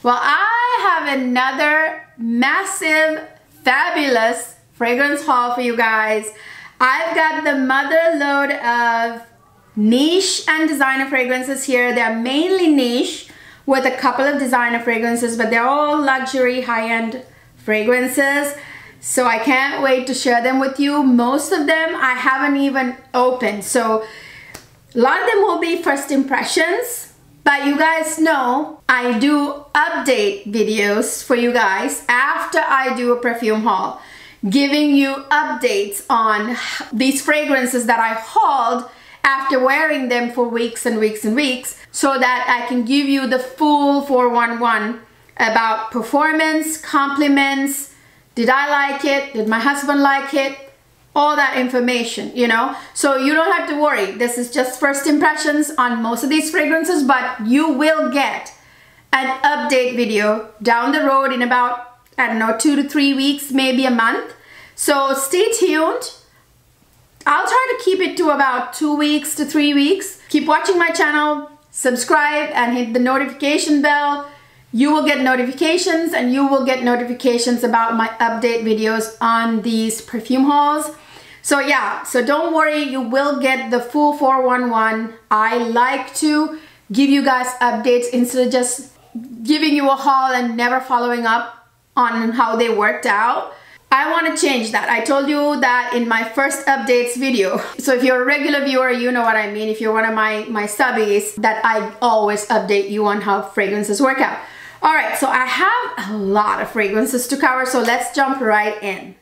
Well, I have another massive, fabulous fragrance haul for you guys. I've got the mother load of niche and designer fragrances here. They're mainly niche with a couple of designer fragrances, but they're all luxury, high-end fragrances. So I can't wait to share them with you. Most of them I haven't even opened. So a lot of them will be first impressions. But you guys know I do update videos for you guys after I do a perfume haul, giving you updates on these fragrances that I hauled after wearing them for weeks and weeks and weeks, so that I can give you the full 411 about performance, compliments, did I like it, did my husband like it, all that information, you know. So you don't have to worry. This is just first impressions on most of these fragrances, but you will get an update video down the road in about, I don't know, 2 to 3 weeks, maybe a month. So stay tuned. I'll try to keep it to about 2 weeks to 3 weeks. Keep watching my channel, subscribe and hit the notification bell. You will get notifications, and you will get notifications about my update videos on these perfume hauls. So yeah, so don't worry, you will get the full 411. I like to give you guys updates instead of just giving you a haul and never following up on how they worked out. I want to change that. I told you that in my first updates video. So if you're a regular viewer, you know what I mean. If you're one of my subbies, that I always update you on how fragrances work out. All right, so I have a lot of fragrances to cover, so let's jump right in.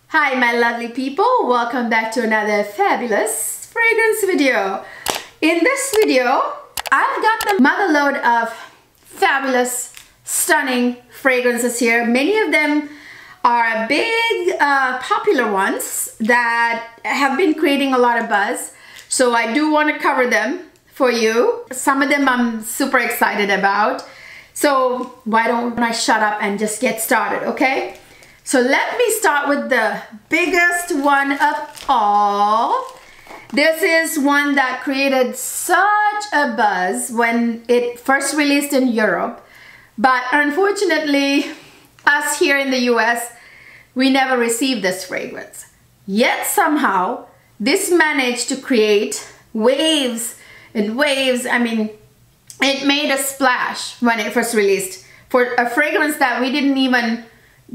Hi, my lovely people. Welcome back to another fabulous fragrance video. In this video, I've got the mother load of fabulous, stunning fragrances here. Many of them are big, popular ones that have been creating a lot of buzz. So I do want to cover them for you. Some of them I'm super excited about. So why don't I shut up and just get started, okay? So let me start with the biggest one of all. This is one that created such a buzz when it first released in Europe. But unfortunately, us here in the US, we never received this fragrance. Yet somehow, this managed to create waves and waves. I mean, it made a splash when it first released for a fragrance that we didn't even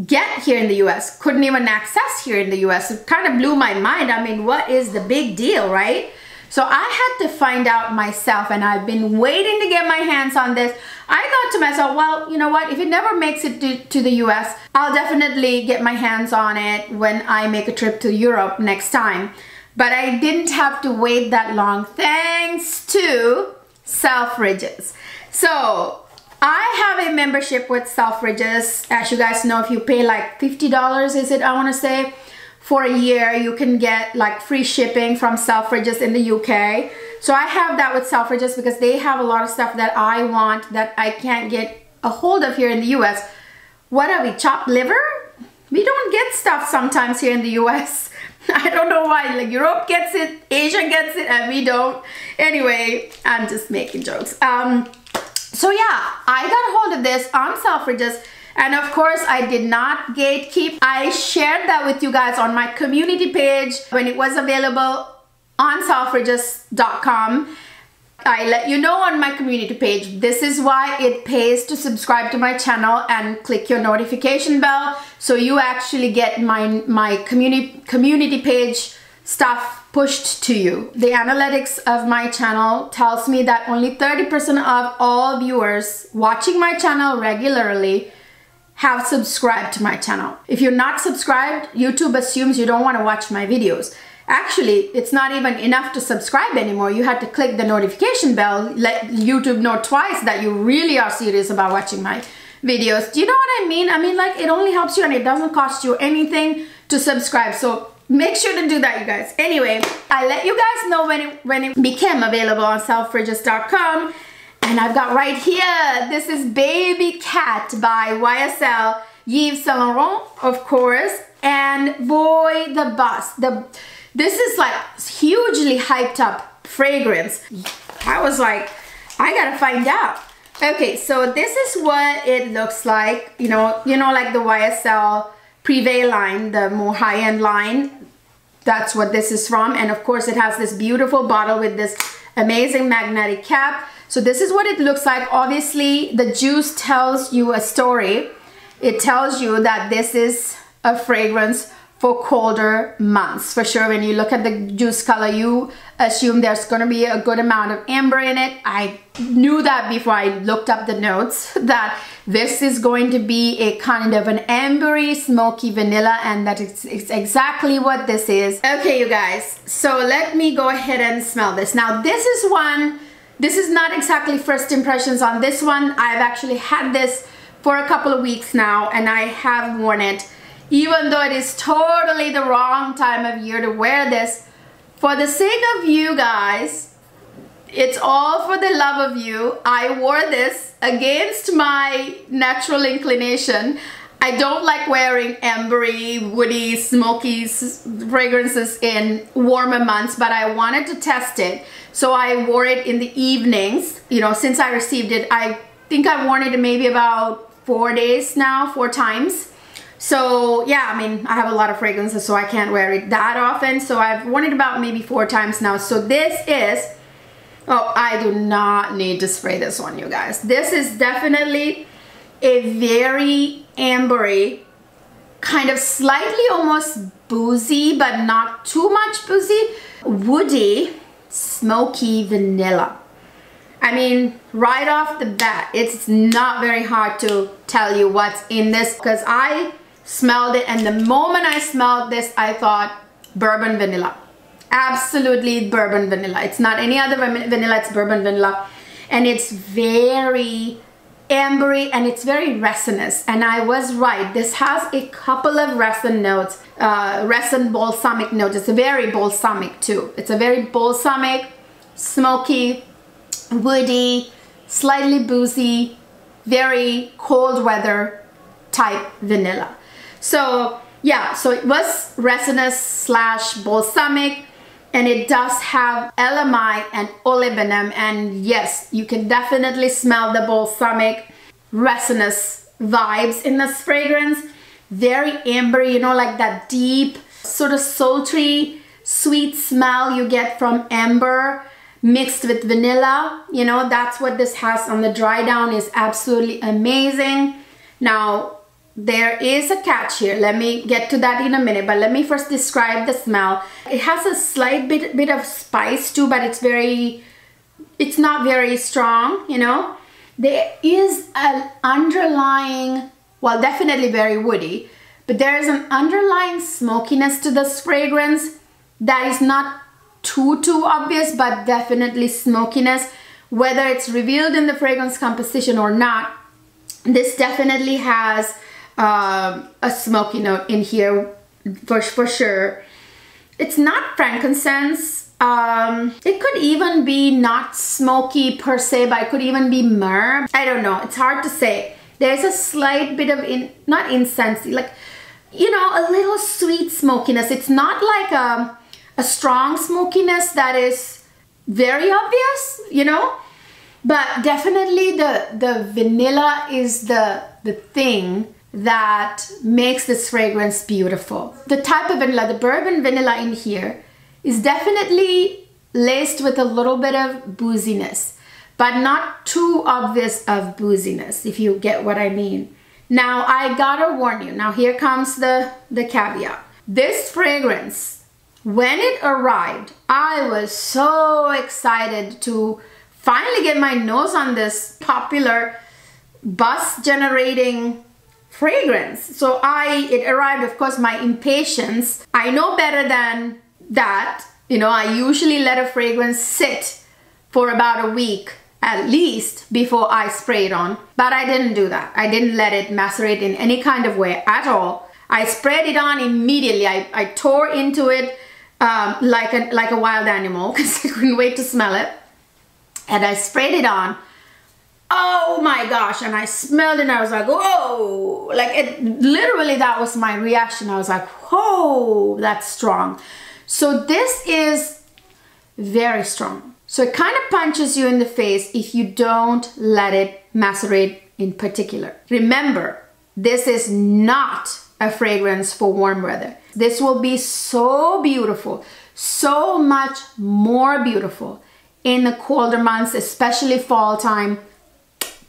get here in the US, couldn't even access here in the US. It kind of blew my mind. I mean, what is the big deal, right? So I had to find out myself, and I've been waiting to get my hands on this. I thought to myself, well, you know what? If it never makes it to the US, I'll definitely get my hands on it when I make a trip to Europe next time. But I didn't have to wait that long thanks to Selfridges. So I have a membership with Selfridges. As you guys know, if you pay like $50, is it, I want to say, for a year, you can get like free shipping from Selfridges in the UK. So I have that with Selfridges because they have a lot of stuff that I want that I can't get a hold of here in the US. What are we, chopped liver? We don't get stuff sometimes here in the US. I don't know why. Like Europe gets it, Asia gets it, and we don't. Anyway, I'm just making jokes. So yeah, I got a hold of this on Selfridges. And of course, I did not gatekeep. I shared that with you guys on my community page when it was available on Selfridges.com. I let you know on my community page. This is why it pays to subscribe to my channel and click your notification bell, so you actually get my community page stuff pushed to you. The analytics of my channel tells me that only 30% of all viewers watching my channel regularly have subscribed to my channel. If you're not subscribed, YouTube assumes you don't want to watch my videos. Actually, it's not even enough to subscribe anymore. You have to click the notification bell, let YouTube know twice that you really are serious about watching my videos. Do you know what I mean? I mean, like, it only helps you and it doesn't cost you anything to subscribe. So make sure to do that, you guys. Anyway, I let you guys know when it became available on Selfridges.com. And I've got right here, this is Baby Cat by YSL Yves Saint Laurent, of course. and boy, the buzz. This is like hugely hyped up fragrance. I was like, I gotta find out. Okay, so this is what it looks like. You know, like the YSL Privé line, the more high-end line. That's what this is from. And of course, it has this beautiful bottle with this amazing magnetic cap. So this is what it looks like. Obviously, the juice tells you a story. It tells you that this is a fragrance for colder months. For sure, when you look at the juice color, you assume there's going to be a good amount of amber in it. I knew that before I looked up the notes, that this is going to be a kind of an ambery, smoky vanilla, and that it's exactly what this is. Okay, you guys, so let me go ahead and smell this. Now, this is not exactly first impressions on this one. I've actually had this for a couple of weeks now, and I have worn it. Even though it is totally the wrong time of year to wear this, for the sake of you guys, it's all for the love of you. I wore this against my natural inclination. I don't like wearing ambery, woody, smoky fragrances in warmer months, but I wanted to test it. So I wore it in the evenings. You know, since I received it, I think I've worn it maybe about 4 days now, 4 times. So yeah, I mean, I have a lot of fragrances, so I can't wear it that often. So I've worn it about maybe 4 times now. So this is, oh, I do not need to spray this one, you guys. This is definitely a very ambery, kind of slightly almost boozy, but not too much boozy, woody, smoky vanilla. I mean, right off the bat, it's not very hard to tell you what's in this, because I smelled it, and the moment I smelled this, I thought bourbon vanilla. Absolutely bourbon vanilla. It's not any other vanilla, it's bourbon vanilla. And it's very ambery, and it's very resinous. And I was right. This has a couple of resin notes, resin balsamic notes. It's very balsamic too. It's a very balsamic, smoky, woody, slightly boozy, very cold weather type vanilla. So yeah, so it was resinous slash balsamic, and it does have LMI and olibanum, and yes, you can definitely smell the balsamic resinous vibes in this fragrance. Very ambery, you know, like that deep sort of sultry sweet smell you get from amber mixed with vanilla. You know, that's what this has on the dry down. Is absolutely amazing. Now, there is a catch here. Let me get to that in a minute, but let me first describe the smell. It has a slight bit of spice too, but it's not very strong, you know. There is an underlying, well, definitely very woody, but there is an underlying smokiness to this fragrance that is not too obvious, but definitely smokiness. Whether it's revealed in the fragrance composition or not, this definitely has a smoky note in here for sure. It's not frankincense. It could even be not smoky per se, but it could even be myrrh. I don't know. It's hard to say. There's a slight bit of not incense, like, you know, a little sweet smokiness. It's not like a strong smokiness that is very obvious, you know, but definitely the vanilla is the thing that makes this fragrance beautiful. The type of vanilla, the bourbon vanilla in here, is definitely laced with a little bit of booziness, but not too obvious of booziness, if you get what I mean. Now, I gotta warn you, now here comes the caveat. This fragrance, when it arrived, I was so excited to finally get my nose on this popular buzz generating fragrance. So it arrived, of course, my impatience. I know better than that. You know, I usually let a fragrance sit for about a week at least before I spray it on, but I didn't do that. I didn't let it macerate in any kind of way at all. I sprayed it on immediately. I tore into it like a wild animal because I couldn't wait to smell it, and I sprayed it on. oh my gosh, and I smelled it and I was like, whoa, like it literally, that was my reaction. I was like, whoa, that's strong. So this is very strong. So it kind of punches you in the face if you don't let it macerate in particular. Remember, this is not a fragrance for warm weather. This will be so beautiful, so much more beautiful in the colder months, especially fall time.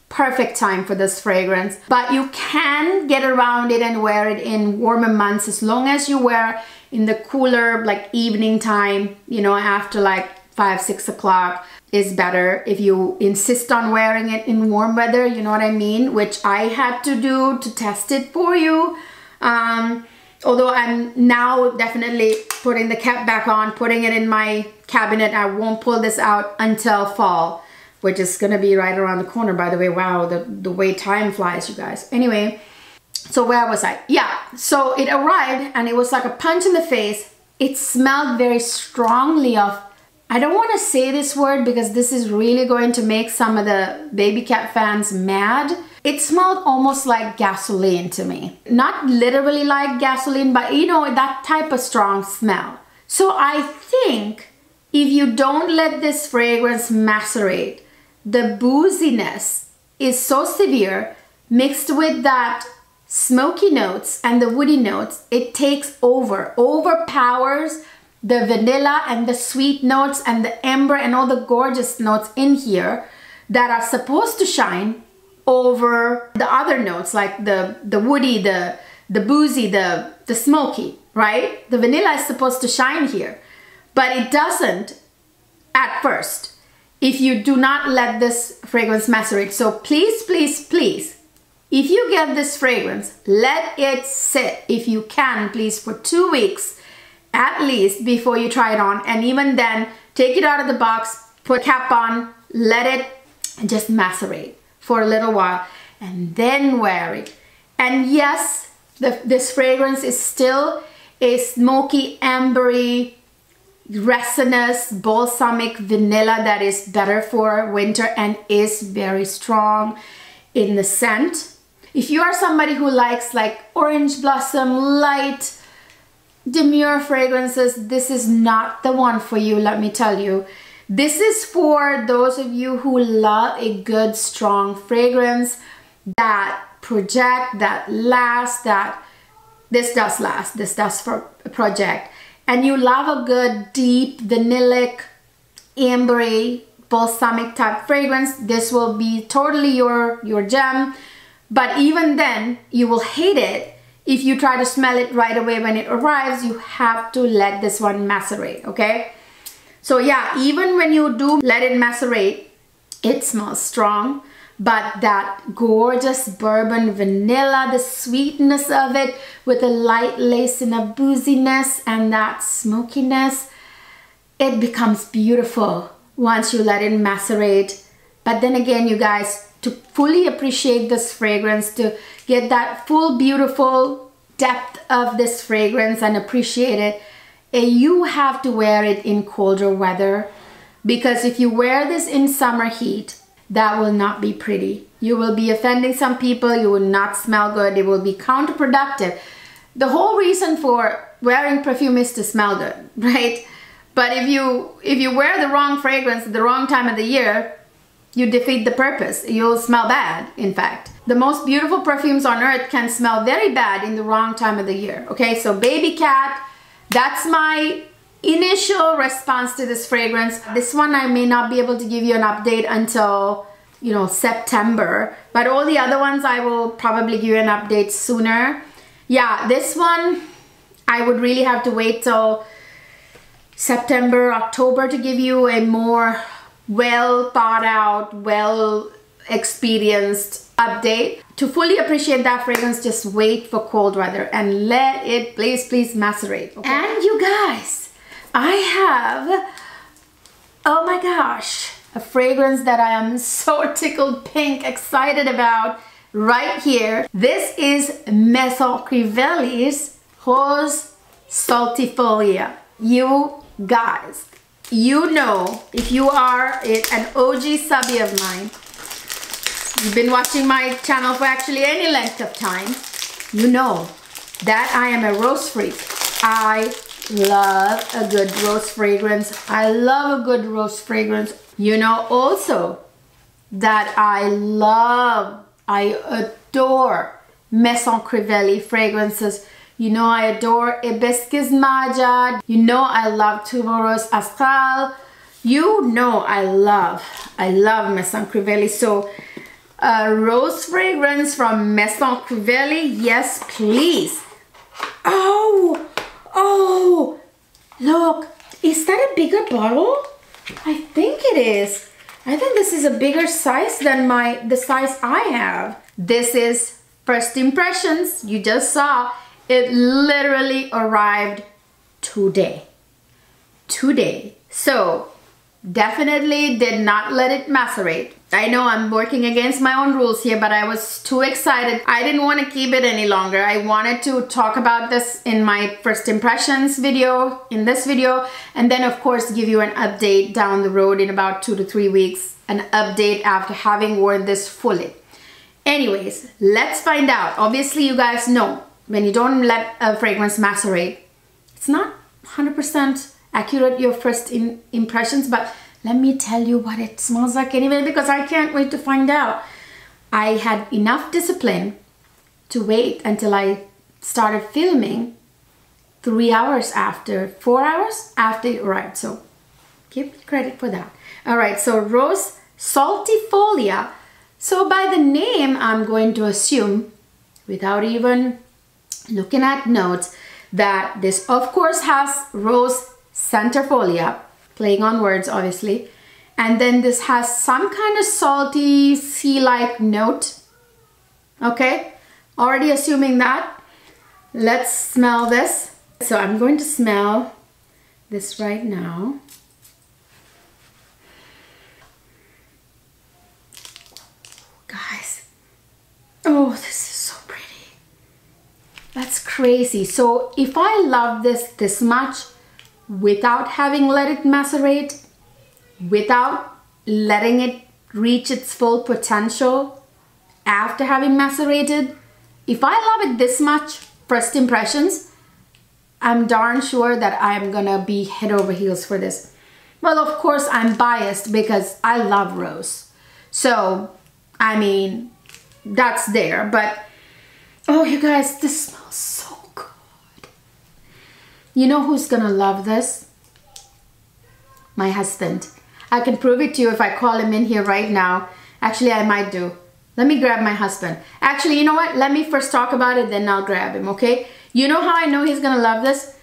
Perfect time for this fragrance. But you can get around it and wear it in warmer months as long as you wear in the cooler, like evening time, you know, after like 5, 6 o'clock is better. If you insist on wearing it in warm weather, you know what I mean, which I had to do to test it for you. Although I'm now definitely putting the cap back on, putting it in my cabinet. I won't pull this out until fall, which is gonna be right around the corner, by the way. Wow, the way time flies, you guys. Anyway, so where was I? Yeah, so it arrived and it was like a punch in the face. It smelled very strongly of, I don't want to say this word because this is really going to make some of the baby cat fans mad. It smelled almost like gasoline to me. Not literally like gasoline, but you know, that type of strong smell. So I think if you don't let this fragrance macerate, the booziness is so severe, mixed with that smoky notes and the woody notes, it takes over, overpowers the vanilla and the sweet notes and the amber and all the gorgeous notes in here that are supposed to shine over the other notes, like the woody, the boozy, the smoky, right? The vanilla is supposed to shine here, but it doesn't at first if you do not let this fragrance macerate. So please, please, please, if you get this fragrance, let it sit, if you can, please, for 2 weeks at least before you try it on. And even then, take it out of the box, put a cap on, let it just macerate for a little while, and then wear it. And yes, this fragrance is still a smoky, ambery, resinous, balsamic vanilla that is better for winter and is very strong in the scent. If you are somebody who likes like orange blossom, light, demure fragrances, this is not the one for you, let me tell you. This is for those of you who love a good, strong fragrance that project, that lasts, that this does last, this does project. And you love a good, deep, vanillic, ambery, balsamic type fragrance, this will be totally your gem. But even then, you will hate it if you try to smell it right away when it arrives. You have to let this one macerate, okay? So yeah, even when you do let it macerate, it smells strong, but that gorgeous bourbon vanilla, the sweetness of it with a light lace and a booziness and that smokiness, it becomes beautiful once you let it macerate. But then again, you guys, to fully appreciate this fragrance, to get that full beautiful depth of this fragrance and appreciate it, you have to wear it in colder weather, because if you wear this in summer heat, that will not be pretty. You will be offending some people, you will not smell good, it will be counterproductive. The whole reason for wearing perfume is to smell good, right? But if you wear the wrong fragrance at the wrong time of the year, you defeat the purpose. You'll smell bad, in fact. The most beautiful perfumes on earth can smell very bad in the wrong time of the year, okay? So baby cat, that's my initial response to this fragrance. This one I may not be able to give you an update until, you know, September, but all the other ones I will probably give you an update sooner. Yeah, this one I would really have to wait till September, October to give you a more well thought out, well experienced update. To fully appreciate that fragrance, just wait for cold weather and let it please macerate, okay? And you guys, I have, oh my gosh, a fragrance that I am so tickled pink excited about right here. This is Maison Crivelli's Rose Saltifolia. You guys, you know, if you are an OG subby of mine, you've been watching my channel for actually any length of time, you know that I am a rose freak. I love a good rose fragrance. I love a good rose fragrance. You know also that I adore Maison Crivelli fragrances. You know I adore Hibiscus Maja. You know I love Tuberose Astral. You know I love Maison Crivelli. So a rose fragrance from Maison Crivelli, yes please. Oh, look, is that a bigger bottle? I think it is. I think this is a bigger size than the size I have. This is First Impressions. You just saw it literally arrived today. So definitely did not let it macerate. I know I'm working against my own rules here, but I was too excited. I didn't want to keep it any longer. I wanted to talk about this in my First Impressions video, in this video, and then of course give you an update down the road in about 2 to 3 weeks, an update after having worn this fully. Anyways, let's find out. Obviously you guys know when you don't let a fragrance macerate, it's not 100% accurate, your first impressions, but let me tell you what it smells like anyway, because I can't wait to find out. I had enough discipline to wait until I started filming 3 hours after, 4 hours after it arrived. So give me credit for that. All right, so Rose Saltifolia. So by the name, I'm going to assume, without even looking at notes, that this of course has Rose Centerfolia, playing on words obviously, and then this has some kind of salty sea-like note. Okay, already assuming that. Let's smell this. So I'm going to smell this right now. Guys, oh, this is so pretty. That's crazy. So if I love this much without having let it macerate, without letting it reach its full potential after having macerated, if I love it this much, First Impressions, I'm darn sure that I'm gonna be head over heels for this. Well, of course I'm biased because I love rose, so I mean that's there, but oh you guys, this smells so good. You know who's gonna love this? My husband. I can prove it to you if I call him in here right now. Actually, I might do. Let me grab my husband. Actually, you know what? Let me first talk about it, then I'll grab him, okay? You know how I know he's gonna love this?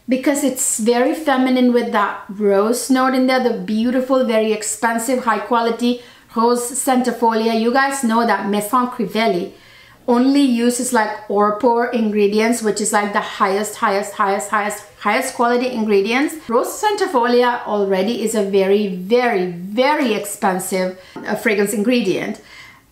Because it's very feminine with that rose note in there, the beautiful, very expensive, high quality Rose Centerfolia. You guys know that Maison Crivelli only uses like Orpor ingredients, which is like the highest quality ingredients. Rose Centerfolia already is a very expensive fragrance ingredient.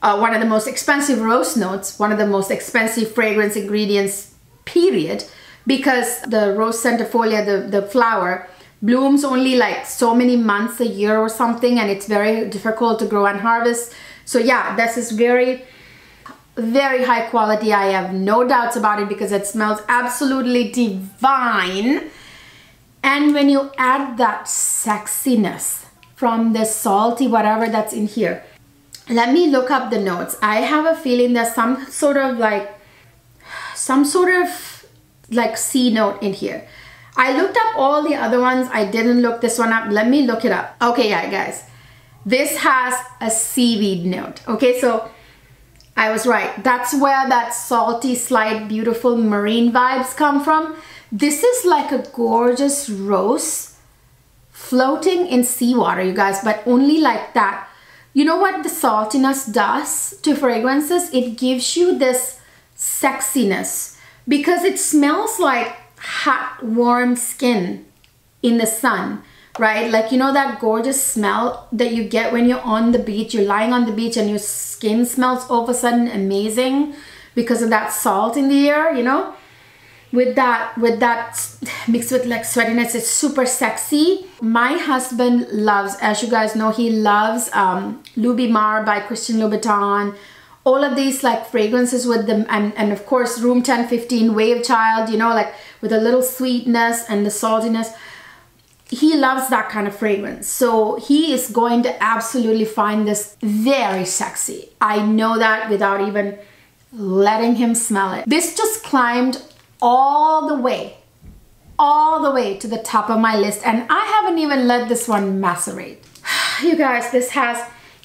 One of the most expensive rose notes, one of the most expensive fragrance ingredients, period, because the Rose Centerfolia, the flower, blooms only like so many months a year or something, and it's very difficult to grow and harvest. So yeah, this is very high quality. I have no doubts about it because it smells absolutely divine. And when you add that sexiness from the salty whatever that's in here, let me look up the notes. I have a feeling there's some sort of like C note in here. I looked up all the other ones. I didn't look this one up. Let me look it up. Okay, yeah, guys, this has a seaweed note. Okay, so I was right. That's where that salty, slight, beautiful marine vibes come from. This is like a gorgeous rose floating in seawater, you guys, but only like that. You know what the saltiness does to fragrances? It gives you this sexiness because it smells like hot, warm skin in the sun, right? Like, you know that gorgeous smell that you get when you're on the beach, you're lying on the beach and your skin smells all of a sudden amazing because of that salt in the air, you know? with that mixed with like sweatiness, it's super sexy. My husband loves, as you guys know, he loves Lubimar by Christian Louboutin. All of these like fragrances with them, and of course Room 1015 Wave Child, you know, like with a little sweetness and the saltiness. He loves that kind of fragrance. So he is going to absolutely find this very sexy. I know that without even letting him smell it. This just climbed all the way to the top of my list, and I haven't even let this one macerate. You guys, this has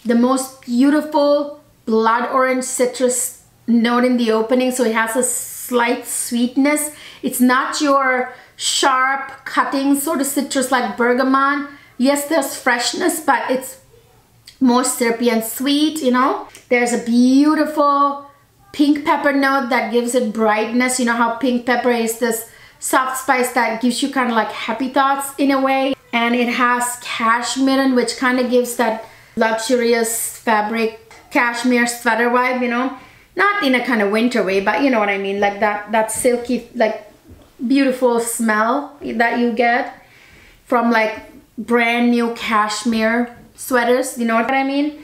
the most beautiful blood orange citrus note in the opening, so it has a slight sweetness. It's not your sharp cutting sort of citrus like bergamot. Yes, there's freshness, but it's more syrupy and sweet, you know. There's a beautiful pink pepper note that gives it brightness. You know how pink pepper is this soft spice that gives you kind of like happy thoughts in a way. And it has cashmere, which kind of gives that luxurious fabric cashmere sweater vibe, you know. Not in a kind of winter way, but you know what I mean, like that silky, like beautiful smell that you get from like brand new cashmere sweaters, you know what I mean?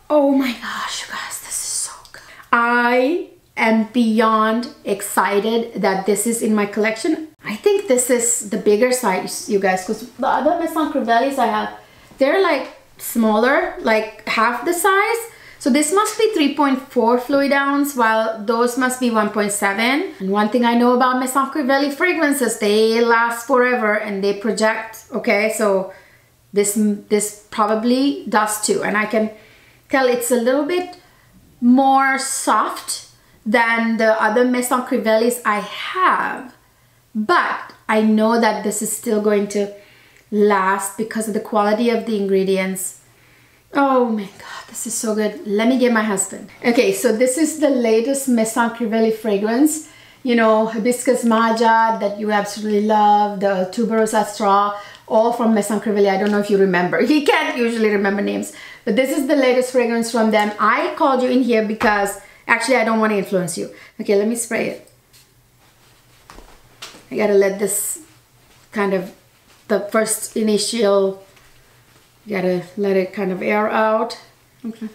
Oh my gosh, you guys, this is so good. I am beyond excited that this is in my collection. I think this is the bigger size, you guys, because the other Maison Crivellis I have, they're like smaller, like half the size. So this must be 3.4 fluid ounce, while those must be 1.7. And one thing I know about Maison Crivelli fragrances, they last forever and they project, okay? So this probably does too. And I can tell it's a little bit more soft than the other Maison Crivellis I have. But I know that this is still going to last because of the quality of the ingredients. Oh my god, this is so good. Let me get my husband. Okay, so this is the latest Maison Crivelli fragrance. You know, Hibiscus Maja that you absolutely love, the Tuberose Astral, all from Maison Crivelli. I don't know if you remember. He can't usually remember names. But this is the latest fragrance from them. I called you in here because, actually I don't want to influence you. Okay, let me spray it. I gotta let this kind of, the first initial, you gotta let it kind of air out. Okay.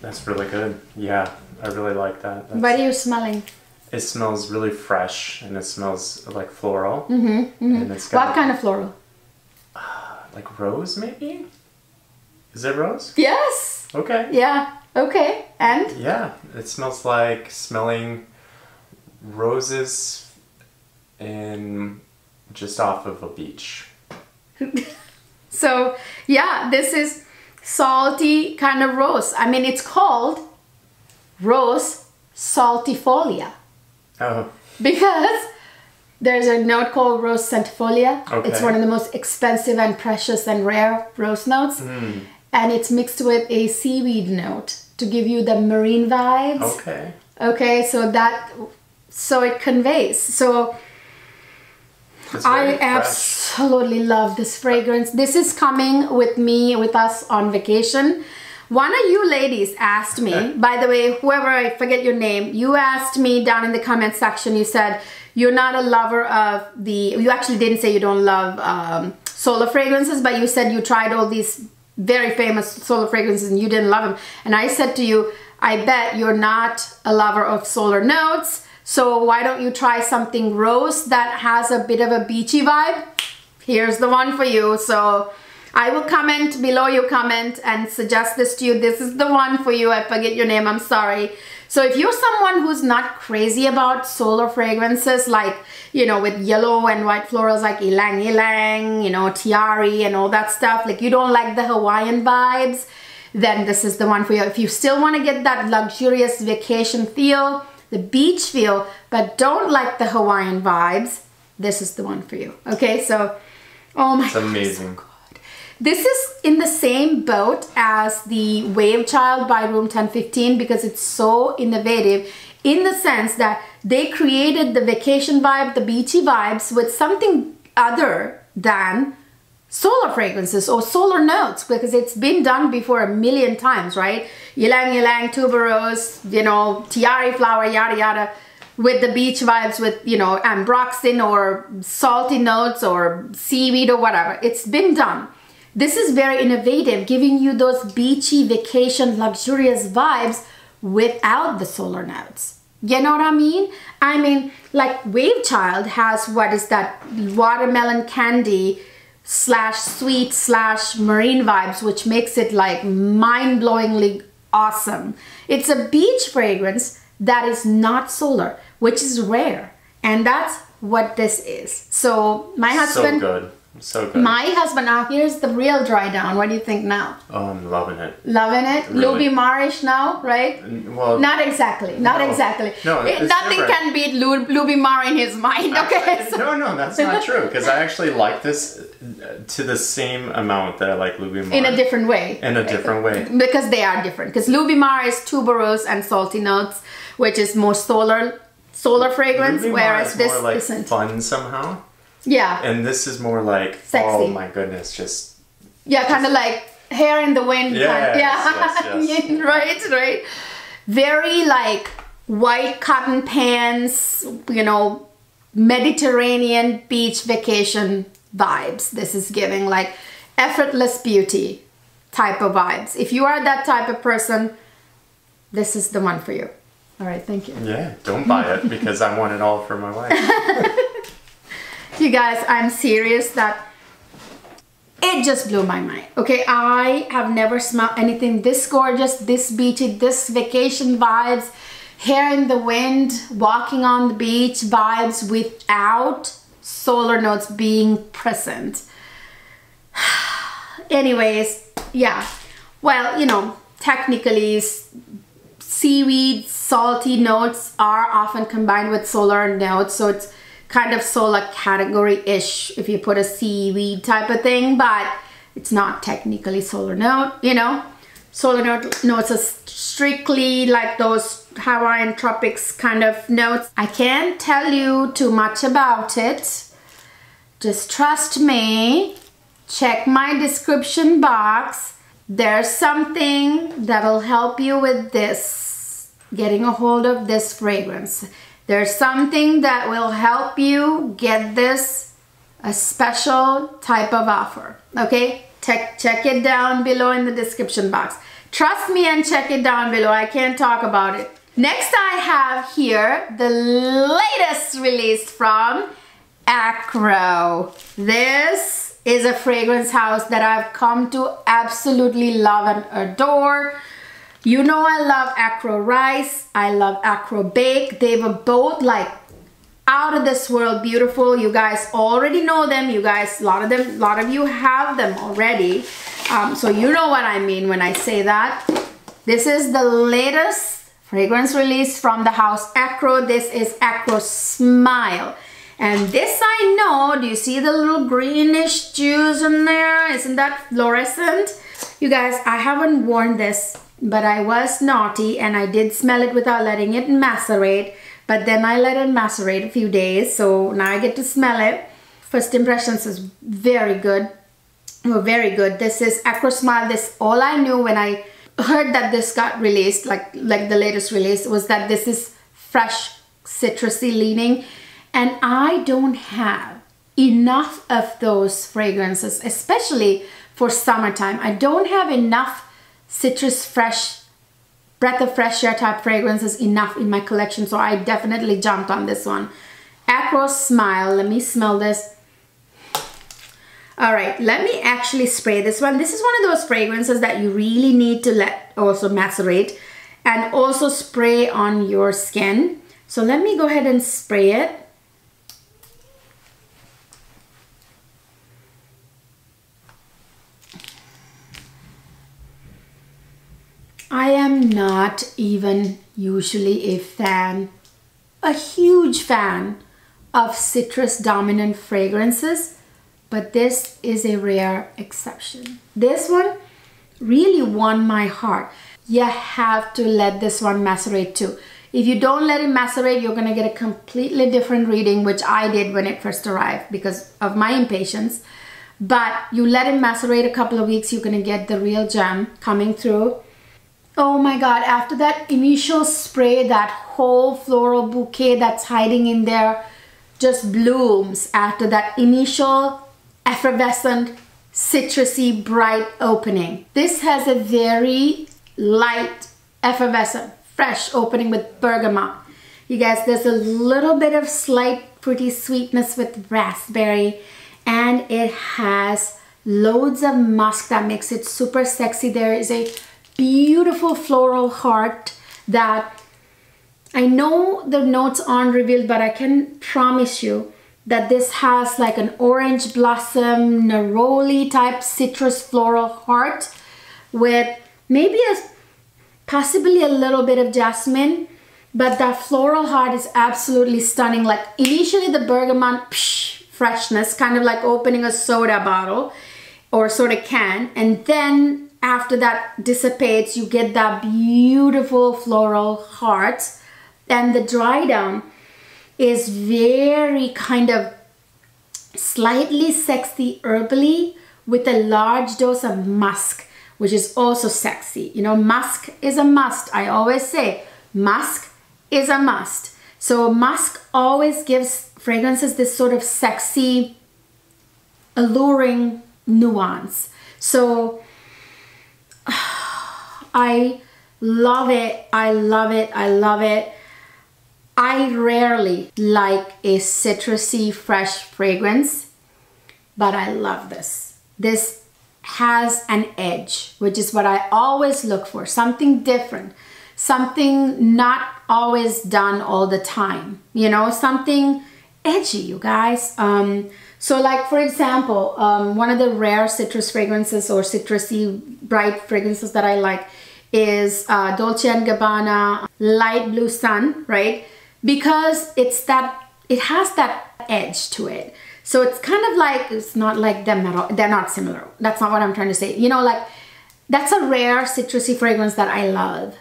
That's really good. Yeah, I really like that. What are you smelling? It smells really fresh and it smells like floral. And it's got what kind of floral? Like rose, maybe? Is it rose? Yes. Okay. Yeah. Okay. And? Yeah, it smells like smelling roses in just off of a beach. So yeah, this is salty kind of rose. I mean, it's called Rose Saltifolia. Oh. Because there's a note called Rose Centifolia. Okay. It's one of the most expensive and precious and rare rose notes. And it's mixed with a seaweed note to give you the marine vibes. Okay. Okay, so it conveys. So I absolutely love this fragrance. This is coming with us on vacation. One of you ladies asked me, by the way, whoever, I forget your name, you asked me down in the comment section, you said you're not a lover of you actually didn't say you don't love solar fragrances, but you said you tried all these very famous solar fragrances and you didn't love them. And I said to you, I bet you're not a lover of solar notes. So why don't you try something rose that has a bit of a beachy vibe? Here's the one for you. So I will comment below your comment and suggest this to you. This is the one for you. I forget your name, I'm sorry. So if you're someone who's not crazy about solar fragrances, like, you know, with yellow and white florals like ylang ylang, you know, tiari and all that stuff, like you don't like the Hawaiian vibes, then this is the one for you. If you still want to get that luxurious vacation feel, the beach feel, but don't like the Hawaiian vibes, this is the one for you. Okay, so, oh my god. It's amazing. This is in the same boat as the Wave Child by Room 1015 because it's so innovative in the sense that they created the vacation vibe, the beachy vibes with something other than solar fragrances or solar notes, because it's been done before a million times, right? Ylang ylang, tuberose, you know, tiare flower, yada yada, with the beach vibes, with, you know, ambroxan or salty notes or seaweed or whatever. It's been done. This is very innovative, giving you those beachy, vacation, luxurious vibes without the solar notes. You know what I mean? I mean, like Wave Child has, what is that, watermelon candy slash sweet slash marine vibes, which makes it like mind-blowingly awesome. It's a beach fragrance that is not solar, which is rare. And that's what this is. So my husband... So good. So good. My husband, now here's the real dry down. What do you think now? Oh, I'm loving it. Loving it? Really. Louis Marish now, right? Well, not exactly. Not exactly. No, nothing different. Can beat Louis Mar in his mind. Okay. No, that's not true. Because I actually like this to the same amount that I like Louis Mar. In a different way. In a different way. Because they are different. Because Louis Mar is tuberose and salty notes, which is more solar fragrance, Louis whereas Mar is this more like isn't. fun somehow. Yeah. And this is more like, sexy. Oh my goodness, just... Yeah, kind of like hair in the wind. Yes, yes. Right. Very like white cotton pants, you know, Mediterranean beach vacation vibes. This is giving like effortless beauty type of vibes. If you are that type of person, this is the one for you. All right, thank you. Yeah, don't buy it because I want it all for my wife. You guys, I'm serious that it just blew my mind. Okay, I have never smelled anything this gorgeous, this beachy, this vacation vibes, hair in the wind, walking on the beach vibes without solar notes being present. Anyways, yeah. Well, you know, technically seaweed, salty notes are often combined with solar notes, so it's kind of solar category-ish if you put a seaweed type of thing, but it's not technically solar note, you know. Solar notes are strictly like those Hawaiian tropics kind of notes. I can't tell you too much about it. Just trust me. Check my description box. There's something that'll help you with this, getting a hold of this fragrance. There's something that will help you get this a special type of offer. Okay, check it down below in the description box. Trust me and check it down below. I can't talk about it. Next I have here the latest release from Akro. This is a fragrance house that I've come to absolutely love and adore. You know I love Akro Rice, I love Akro Bake. They were both like out of this world beautiful. You guys already know them. You guys, a lot of you have them already. So you know what I mean when I say that. This is the latest fragrance release from the house Akro. This is Akro Smile. And this I know, do you see the little greenish juice in there? Isn't that fluorescent? You guys, I haven't worn this, but I was naughty and I did smell it without letting it macerate. But then I let it macerate a few days, so now I get to smell it. First impressions is very good. Oh, very good. This is Akro Smile. This, all I knew when I heard that this got released, like the latest release, was that this is fresh, citrusy leaning. And I don't have enough of those fragrances, especially for summertime. I don't have enough citrus fresh, breath of fresh air type fragrances enough in my collection, so I definitely jumped on this one. Akro Smile. Let me smell this. All right, let me actually spray this one. This is one of those fragrances that you really need to let also macerate and also spray on your skin. So let me go ahead and spray it. I am not even usually a huge fan of citrus dominant fragrances, but this is a rare exception. This one really won my heart. You have to let this one macerate too. If you don't let it macerate, you're gonna get a completely different reading, which I did when it first arrived because of my impatience. but you let it macerate a couple of weeks, you're gonna get the real gem coming through. Oh my God, after that initial spray, that whole floral bouquet that's hiding in there just blooms after that initial effervescent, citrusy, bright opening. This has a very light, effervescent, fresh opening with bergamot. You guys, there's a little bit of slight fruity sweetness with raspberry, and it has loads of musk that makes it super sexy. There is a beautiful floral heart that I know the notes aren't revealed, but I can promise you that this has like an orange blossom, neroli type citrus floral heart with maybe possibly a little bit of jasmine, but that floral heart is absolutely stunning. Like initially the bergamot freshness, kind of like opening a soda bottle or soda can, and then after that dissipates, you get that beautiful floral heart. And the dry down is very kind of slightly sexy herbally with a large dose of musk, which is also sexy. You know, musk is a must. I always say musk is a must. So musk always gives fragrances this sort of sexy, alluring nuance. So I love it. I love it. I love it. I rarely like a citrusy, fresh fragrance, but I love this. This has an edge, which is what I always look for. Something different, something not always done all the time, you know, something edgy, you guys. So like, for example, one of the rare citrus fragrances or citrusy bright fragrances that I like is Dolce & Gabbana Light Blue Sun, right? Because it has that edge to it. So it's kind of like, it's not like them at all. They're not similar. That's not what I'm trying to say. You know, like that's a rare citrusy fragrance that I love.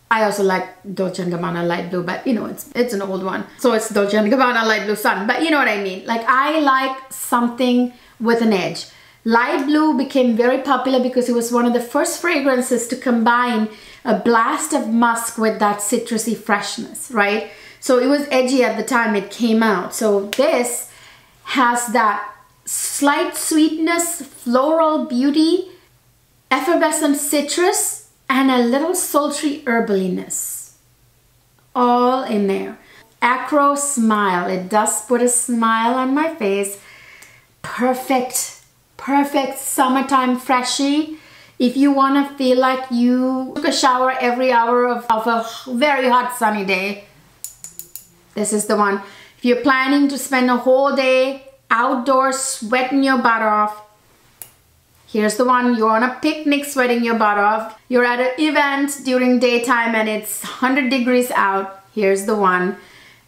I also like Dolce & Gabbana Light Blue, but you know, it's an old one. So it's Dolce & Gabbana Light Blue Sun, but you know what I mean? Like I like something with an edge. Light blue became very popular because it was one of the first fragrances to combine a blast of musk with that citrusy freshness, right? So it was edgy at the time it came out. So this has that slight sweetness, floral beauty, effervescent citrus, and a little sultry herbaliness all in there. Akro Smile. It does put a smile on my face. Perfect, perfect summertime freshie. If you want to feel like you took a shower every hour of a very hot sunny day, this is the one. If you're planning to spend a whole day outdoors sweating your butt off, here's the one. You're on a picnic sweating your butt off. You're at an event during daytime and it's 100 degrees out. Here's the one.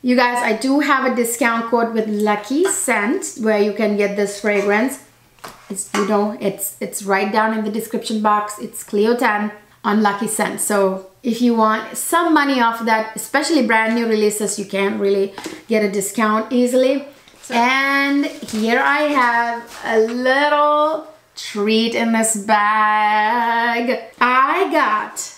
You guys, I do have a discount code with Lucky Scent where you can get this fragrance. It's, you know, it's right down in the description box. It's Cleo 10 on Lucky Scent. So if you want some money off that, especially brand new releases, you can't really get a discount easily. And here I have a little treat in this bag. I got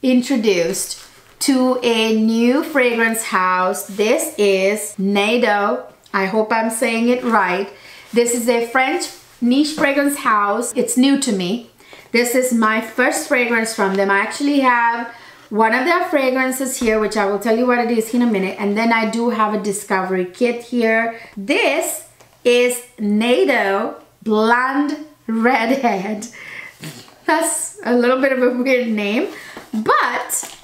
introduced to a new fragrance house. This is Neydo. I hope I'm saying it right. This is a French niche fragrance house. It's new to me. This is my first fragrance from them. I actually have one of their fragrances here, which I will tell you what it is in a minute. And then I do have a discovery kit here. This is Neydo Blonde Redhead. That's a little bit of a weird name, but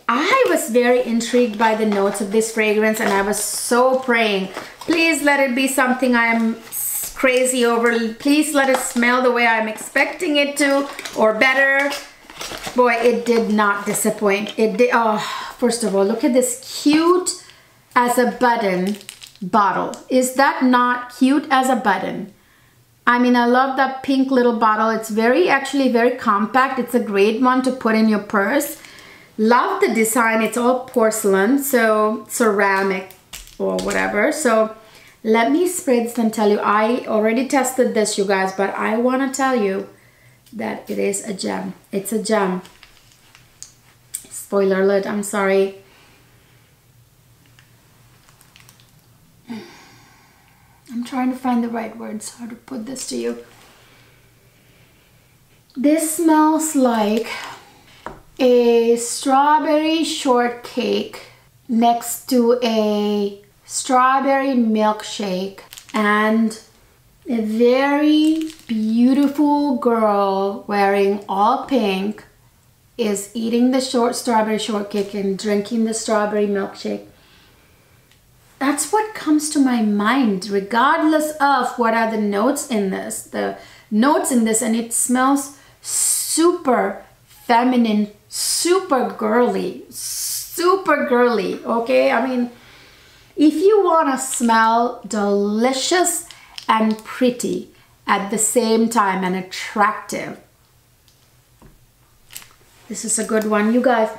I was very intrigued by the notes of this fragrance and I was so praying, please let it be something I'm crazy over. Please let it smell the way I'm expecting it to, or better. Boy, it did not disappoint. It did. Oh, first of all, look at this cute as a button bottle. Is that not cute as a button? I mean, I love that pink little bottle. It's actually very compact. It's a great one to put in your purse. Love the design. It's all porcelain, so ceramic or whatever. So Let me spray this and tell you, I already tested this, you guys, but I want to tell you that it is a gem. It's a gem. Spoiler alert, I'm sorry. I'm trying to find the right words, how to put this to you. This smells like a strawberry shortcake next to a strawberry milkshake, and a very beautiful girl wearing all pink is eating the strawberry shortcake and drinking the strawberry milkshake. That's what comes to my mind, regardless of what are the notes in this. The notes in this, and it smells super feminine, super girly, okay? I mean, if you want to smell delicious and pretty at the same time and attractive, this is a good one, you guys.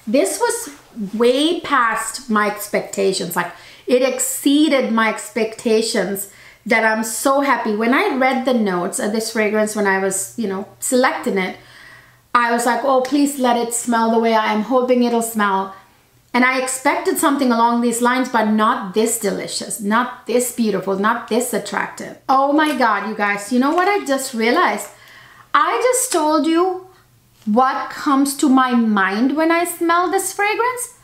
This was way past my expectations. Like, it exceeded my expectations, that I'm so happy. When I read the notes of this fragrance, when I was, you know, selecting it, I was like, oh, please let it smell the way I am hoping it'll smell. And I expected something along these lines, but not this delicious, not this beautiful, not this attractive. Oh my God, you guys, you know what I just realized? I just told you what comes to my mind when I smell this fragrance.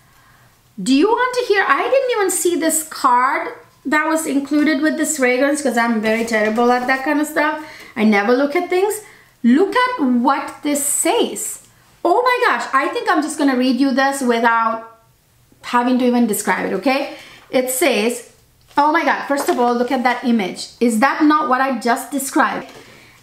Do you want to hear? I didn't even see this card that was included with this fragrance because I'm very terrible at that kind of stuff. I never look at things. Look at what this says. Oh my gosh, I think I'm just gonna read you this without having to even describe it, okay? It says, oh my God, first of all, look at that image. Is that not what I just described?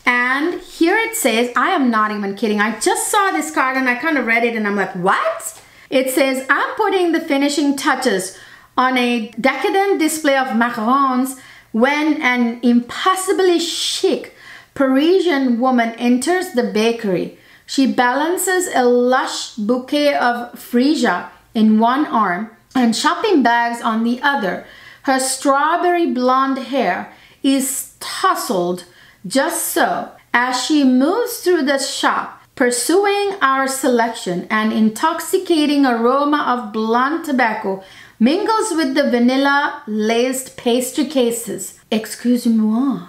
And here it says, I am not even kidding. I just saw this card and I kind of read it and I'm like, what? It says, I'm putting the finishing touches on a decadent display of macarons when an impossibly chic Parisian woman enters the bakery. She balances a lush bouquet of freesia in one arm and shopping bags on the other. Her strawberry blonde hair is tousled just so. As she moves through the shop, pursuing our selection, an intoxicating aroma of blonde tobacco mingles with the vanilla-laced pastry cases. Excusez-moi.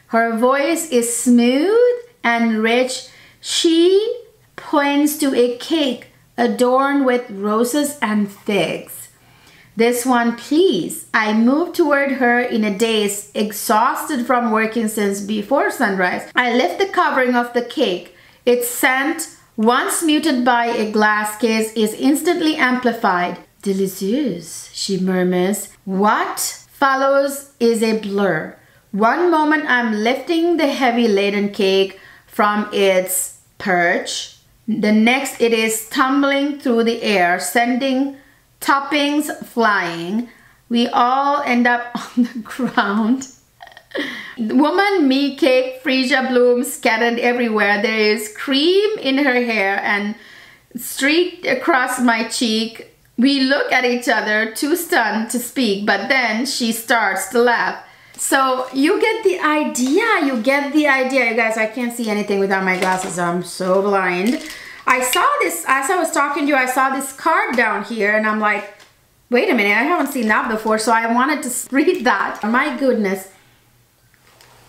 Her voice is smooth and rich. She points to a cake adorned with roses and figs. This one, please. I move toward her in a daze, exhausted from working since before sunrise. I lift the covering of the cake. Its scent, once muted by a glass case, is instantly amplified. Delicieuse, she murmurs. What follows is a blur. One moment I'm lifting the heavy laden cake from its perch. The next it is tumbling through the air, sending toppings flying. We all end up on the ground. Woman, me, cake, freesia blooms scattered everywhere. There is cream in her hair and streaked across my cheek. We look at each other, too stunned to speak, but then she starts to laugh. So you get the idea, you guys. I can't see anything without my glasses. I'm so blind. I saw this, as I was talking to you, I saw this card down here and I'm like, wait a minute, I haven't seen that before. So I wanted to read that. My goodness,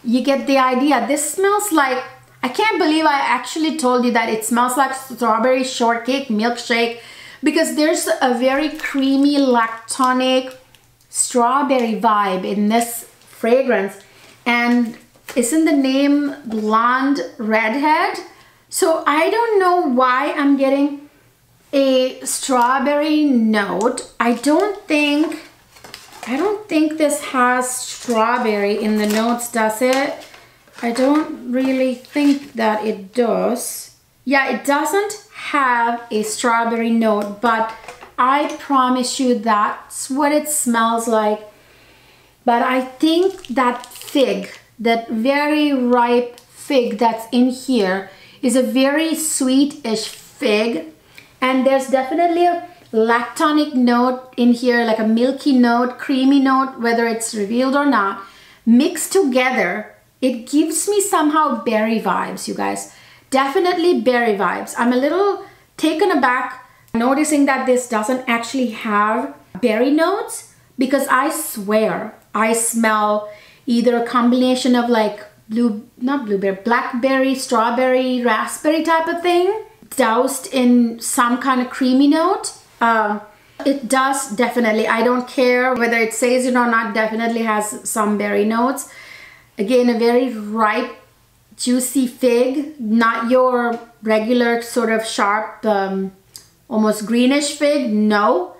you get the idea. This smells like, I can't believe I actually told you that it smells like strawberry shortcake milkshake, because there's a very creamy lactonic strawberry vibe in this fragrance, and isn't the name Blonde Redhead? So I don't know why I'm getting a strawberry note. I don't think this has strawberry in the notes, does it? I don't really think that it does. Yeah, it doesn't have a strawberry note, but I promise you that's what it smells like. But I think that fig, that very ripe fig that's in here, is a very sweetish fig. And there's definitely a lactonic note in here, like a milky note, creamy note, whether it's revealed or not, mixed together, it gives me somehow berry vibes, you guys. Definitely berry vibes. I'm a little taken aback noticing that this doesn't actually have berry notes, because I swear I smell either a combination of like blackberry, strawberry, raspberry type of thing, doused in some kind of creamy note. It does definitely, I don't care whether it says it or not, definitely has some berry notes. Again, a very ripe, juicy fig, not your regular sort of sharp, almost greenish fig, no.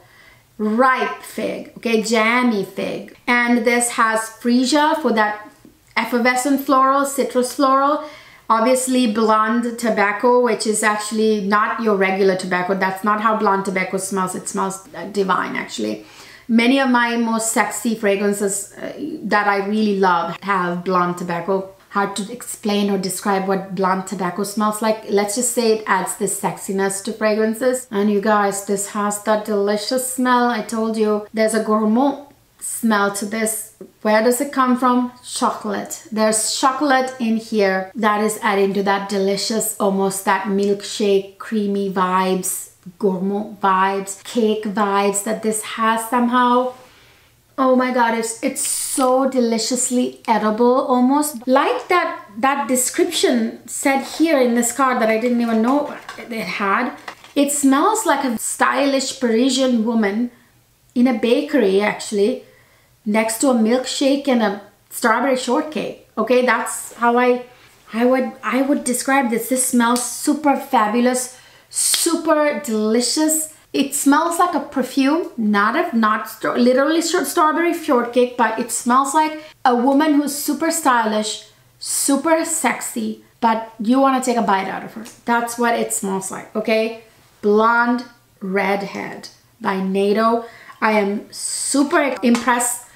Ripe fig, okay, jammy fig. And this has freesia for that effervescent floral, citrus floral. Obviously blonde tobacco, which is actually not your regular tobacco. That's not how blonde tobacco smells. It smells divine, actually. Many of my most sexy fragrances that I really love have blonde tobacco. Hard to explain or describe what blonde tobacco smells like. Let's just say it adds this sexiness to fragrances. And you guys, this has that delicious smell. I told you there's a gourmand smell to this. Where does it come from? Chocolate. There's chocolate in here that is adding to that delicious, almost that milkshake, creamy vibes, gourmand vibes, cake vibes that this has somehow. Oh my god, it's so deliciously edible, almost like that description said here in this card that I didn't even know it had. It smells like a stylish Parisian woman in a bakery, actually, next to a milkshake and a strawberry shortcake. Okay, that's how I would describe this. This smells super fabulous, super delicious. It smells like a perfume, literally strawberry shortcake, but it smells like a woman who's super stylish, super sexy, but you want to take a bite out of her. That's what it smells like, okay? Blonde Redhead by Neydo. I am super impressed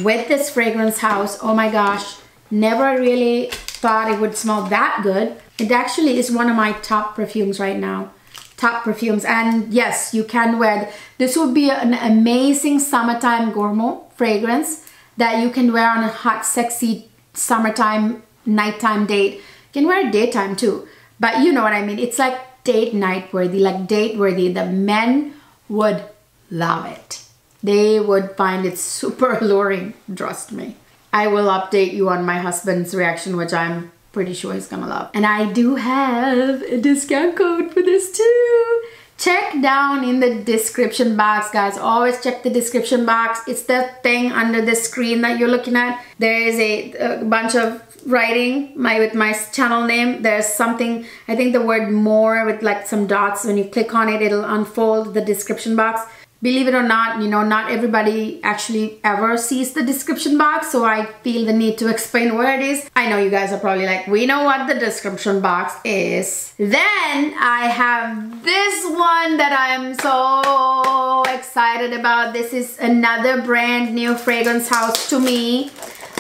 with this fragrance house. Oh my gosh, never really thought it would smell that good. It actually is one of my top perfumes right now. Top perfumes. And yes, you can wear this. Would be an amazing summertime gourmand fragrance that you can wear on a hot, sexy summertime nighttime date. You can wear it daytime too, but you know what I mean. It's like date night worthy, like date worthy. The men would love it. They would find it super alluring, trust me. I will update you on my husband's reaction, which I'm pretty sure he's gonna love. And I do have a discount code for this too. Check down in the description box, guys. Always check the description box. It's the thing under the screen that you're looking at. There is a bunch of writing with my channel name. There's something, I think the word more with like some dots. When you click on it, it'll unfold the description box. Believe it or not, you know, not everybody actually ever sees the description box, so I feel the need to explain where it is. I know you guys are probably like, we know what the description box is. Then I have this one that I'm so excited about. This is another brand new fragrance house to me.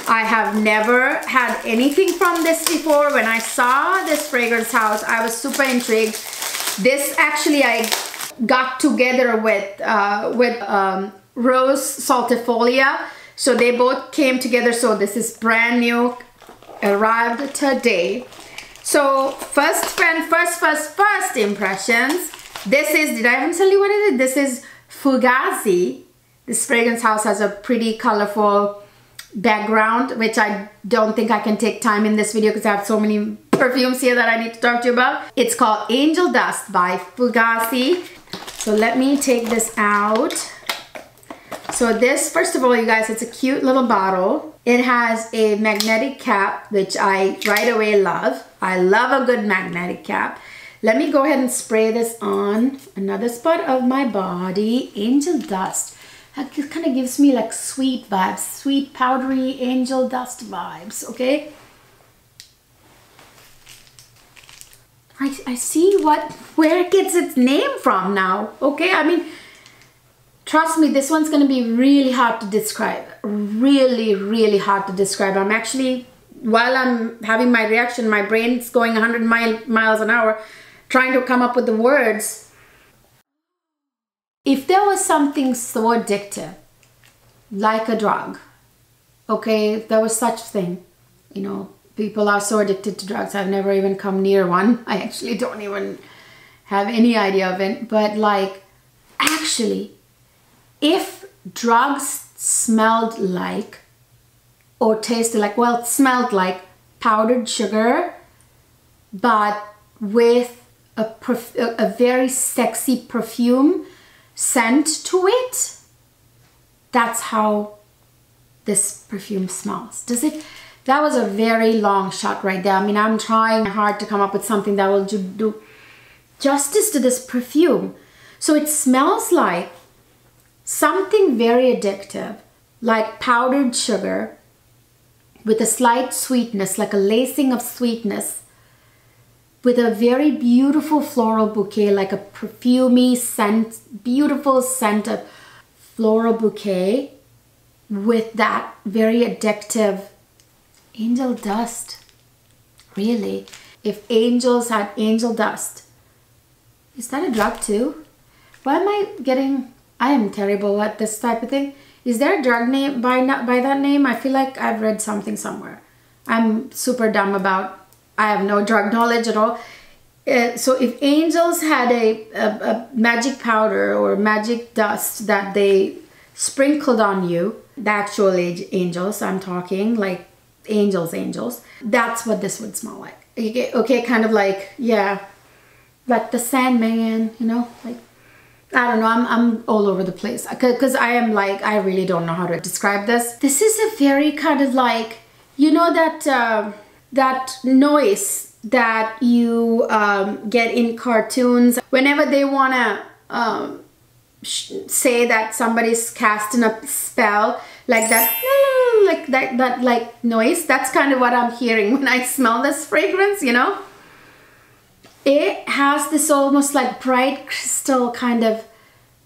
I have never had anything from this before. When I saw this fragrance house, I was super intrigued. This actually I got together with Rose Saltifolia, so they both came together. So this is brand new, arrived today. So first impressions. This is, did I even tell you what it is? This is Fugazzi. This fragrance house has a pretty colorful background, which I don't think I can take time in this video because I have so many perfumes here that I need to talk to you about. It's called Angel Dust by Fugazzi. So let me take this out. So this, first of all, you guys, it's a cute little bottle. It has a magnetic cap, which I right away love. I love a good magnetic cap. Let me go ahead and spray this on another spot of my body. Angel Dust. That kind of gives me like sweet vibes, sweet powdery angel dust vibes, okay? I see where it gets its name from now, okay? I mean, trust me, this one's gonna be really hard to describe. Really, really hard to describe. I'm actually, while I'm having my reaction, my brain's going 100 miles an hour trying to come up with the words. if there was something so addictive, like a drug, okay, if there was such thing, you know, people are so addicted to drugs. I've never even come near one. I actually don't even have any idea of it. But like, actually, if drugs smelled like or tasted like, well, it smelled like powdered sugar, but with a very sexy perfume scent to it, that's how this perfume smells. Does it? That was a very long shot right there. I mean, I'm trying hard to come up with something that will do justice to this perfume. So it smells like something very addictive, like powdered sugar with a slight sweetness, like a lacing of sweetness, with a very beautiful floral bouquet, like a perfumey scent, beautiful scent of floral bouquet with that very addictive angel dust. Really, if angels had angel dust, is that a drug too? Why am I getting, I am terrible at this type of thing. Is there a drug name by that name? I feel like I've read something somewhere. I'm super dumb about, I have no drug knowledge at all. So if angels had a magic powder or magic dust that they sprinkled on you, the actual angels, I'm talking like angels, that's what this would smell like. Okay, kind of like, yeah, like the Sandman, you know, like, I don't know, I'm all over the place because I am like, I really don't know how to describe this. This is a very kind of like, you know, that noise that you get in cartoons whenever they want to say that somebody's casting a spell, like that like noise. That's kind of what I'm hearing when I smell this fragrance, you know. It has this almost like bright crystal kind of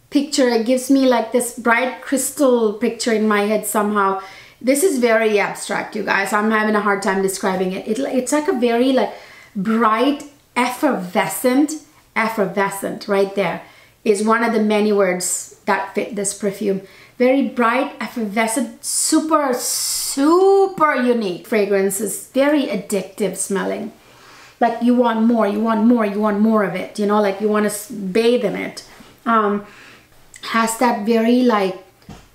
picture. It gives me like this bright crystal picture in my head somehow. This is very abstract, you guys. I'm having a hard time describing it. It's like a very like bright, effervescent right there is one of the many words that fit this perfume. Very bright, effervescent, super, super unique fragrances. Very addictive smelling. Like you want more, you want more, you want more of it. You know, like you want to bathe in it. Has that very like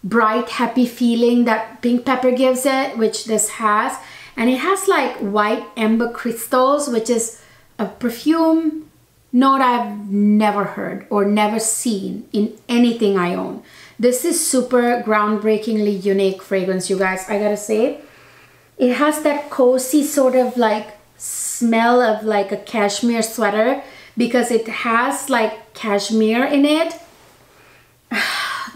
bright, happy feeling that pink pepper gives it, which this has. And it has like white amber crystals, which is a perfume note I've never heard or never seen in anything I own. This is super groundbreakingly unique fragrance, you guys. I gotta say, it has that cozy sort of like smell of like a cashmere sweater because it has like cashmere in it.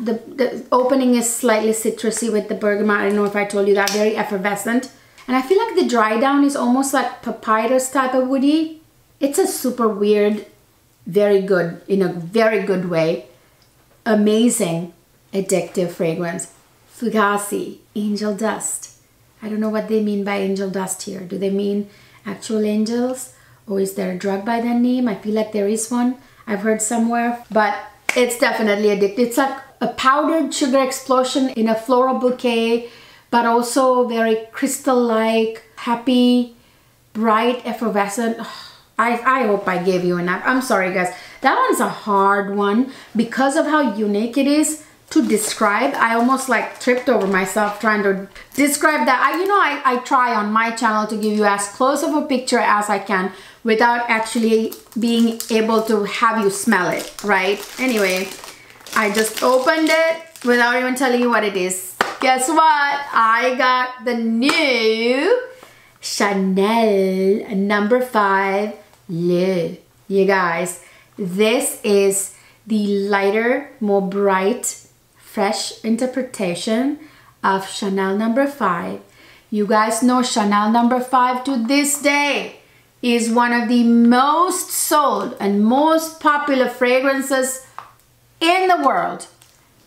The opening is slightly citrusy with the bergamot. I don't know if I told you that. Very effervescent. And I feel like the dry down is almost like papyrus type of woody. It's a super weird, very good, in a very good way, amazing, addictive fragrance. Fugazzi, angel dust. I don't know what they mean by angel dust here. Do they mean actual angels? Or is there a drug by that name? I feel like there is one. I've heard somewhere. But it's definitely addictive. It's like a powdered sugar explosion in a floral bouquet, but also very crystal-like, happy, bright, effervescent. I hope I gave you enough. I'm sorry, guys. That one's a hard one because of how unique it is to describe. I almost like tripped over myself trying to describe that. I try on my channel to give you as close of a picture as I can without actually being able to have you smell it, right? Anyway, I just opened it without even telling you what it is. Guess what? I got the new Chanel No. 5 Le. You guys, this is the lighter, more bright, fresh interpretation of Chanel No. 5. You guys know Chanel No. 5 to this day is one of the most sold and most popular fragrances in the world.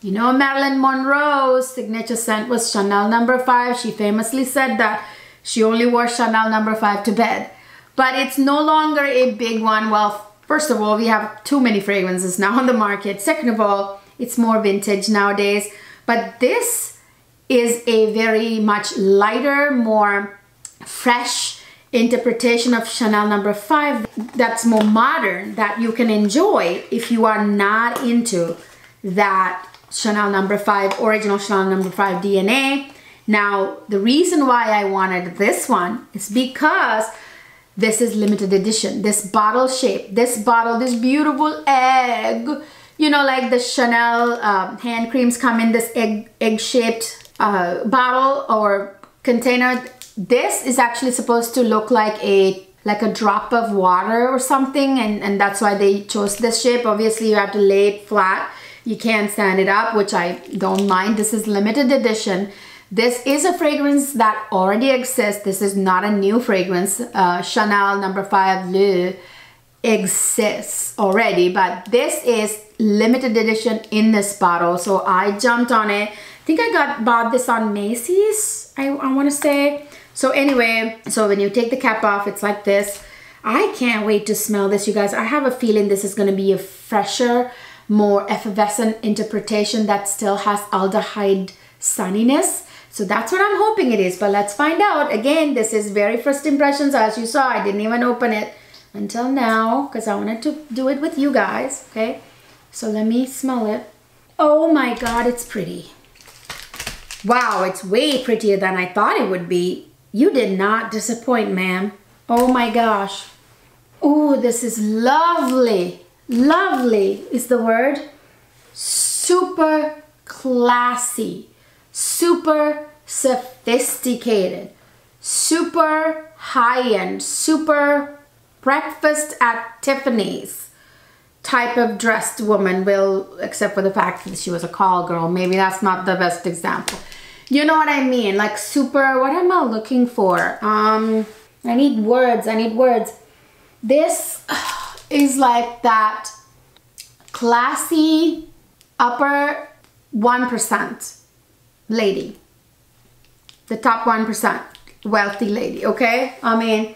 You know, Marilyn Monroe's signature scent was Chanel No. 5. She famously said that she only wore Chanel No. 5 to bed. But it's no longer a big one. Well, first of all, we have too many fragrances now on the market. Second of all, It's more vintage nowadays. But this is a very much lighter, more fresh interpretation of Chanel No. 5 that's more modern, that you can enjoy if you are not into that Chanel No. 5, original Chanel No. 5 DNA. Now, the reason why I wanted this one is because this is limited edition. This bottle shape, this bottle, this beautiful egg, you know, like the Chanel hand creams come in this egg-shaped bottle or container. This is actually supposed to look like a drop of water or something, and that's why they chose this shape. Obviously, you have to lay it flat. You can't stand it up, which I don't mind. This is limited edition. This is a fragrance that already exists. This is not a new fragrance. Chanel No. 5 Le exists already, but this is limited edition in this bottle. So I jumped on it. I think I bought this on Macy's, I want to say. So anyway, so when you take the cap off, it's like this. I can't wait to smell this, you guys. I have a feeling this is going to be a fresher, more effervescent interpretation that still has aldehyde sunniness. So that's what I'm hoping it is, but let's find out. Again, this is very first impressions. As you saw, I didn't even open it until now because I wanted to do it with you guys, okay? So let me smell it. Oh my God, it's pretty. Wow, it's way prettier than I thought it would be. You did not disappoint, ma'am. Oh my gosh. Oh, this is lovely. Lovely is the word. Super classy. Super sophisticated, super high-end, super breakfast at Tiffany's type of dressed woman. Will, except for the fact that she was a call girl, maybe that's not the best example. You know what I mean? Like super, what am I looking for? I need words, I need words. This is like that classy upper 1% lady, the top 1% wealthy lady, okay? I mean,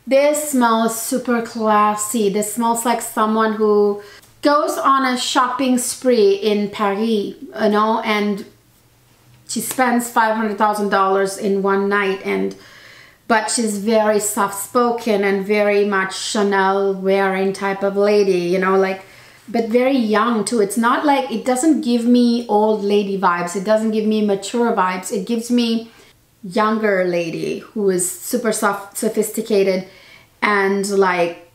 this smells super classy. This smells like someone who goes on a shopping spree in Paris, you know, and she spends $500,000 in one night, but she's very soft-spoken and very much Chanel wearing type of lady, you know, like, but very young too. It's not like, it doesn't give me old lady vibes. It doesn't give me mature vibes. It gives me younger lady who is super sophisticated and like,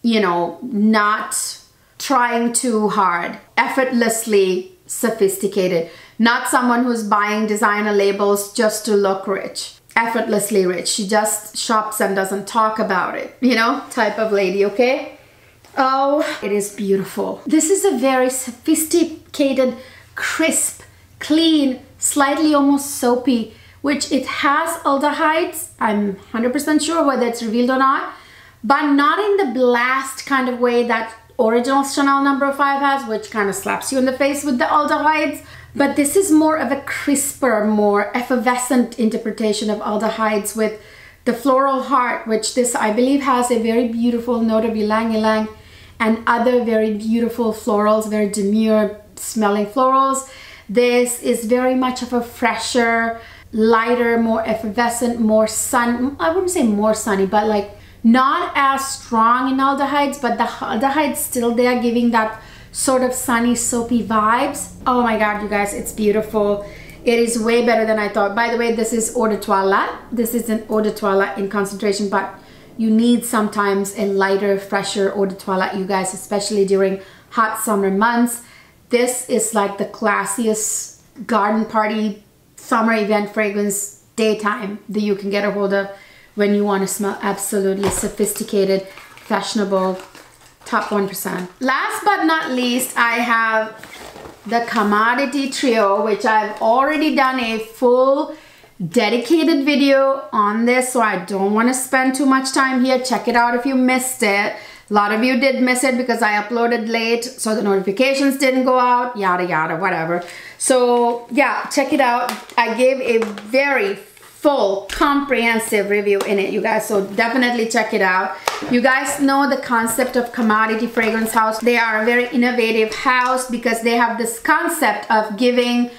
you know, not trying too hard, effortlessly sophisticated. Not someone who's buying designer labels just to look rich, effortlessly rich. She just shops and doesn't talk about it, you know, type of lady, okay? Oh, it is beautiful. This is a very sophisticated, crisp, clean, slightly almost soapy, which it has aldehydes. I'm 100% sure whether it's revealed or not, but not in the blast kind of way that original Chanel No. 5 has, which kind of slaps you in the face with the aldehydes. But this is more of a crisper, more effervescent interpretation of aldehydes with the floral heart, which this, I believe, has a very beautiful note of ylang ylang and other very beautiful florals, very demure smelling florals. This is very much of a fresher, lighter, more effervescent, more sun, I wouldn't say more sunny, but like not as strong in aldehydes, but the aldehydes still there, giving that sort of sunny, soapy vibes. Oh my God, you guys, it's beautiful. It is way better than I thought. By the way, this is eau de toilette. This is an eau de toilette in concentration, but you need sometimes a lighter, fresher eau de toilette, you guys, especially during hot summer months. This is like the classiest garden party summer event fragrance daytime that you can get a hold of when you want to smell absolutely sophisticated, fashionable, top 1%. Last but not least, I have the Commodity Trio, which I've already done a full dedicated video on this, so I don't want to spend too much time here. Check it out if you missed it. A lot of you did miss it because I uploaded late, so the notifications didn't go out, yada yada, whatever. So yeah, check it out. I gave a very full comprehensive review in it, you guys, so definitely check it out. You guys know the concept of commodity fragrance house. They are a very innovative house because they have this concept of giving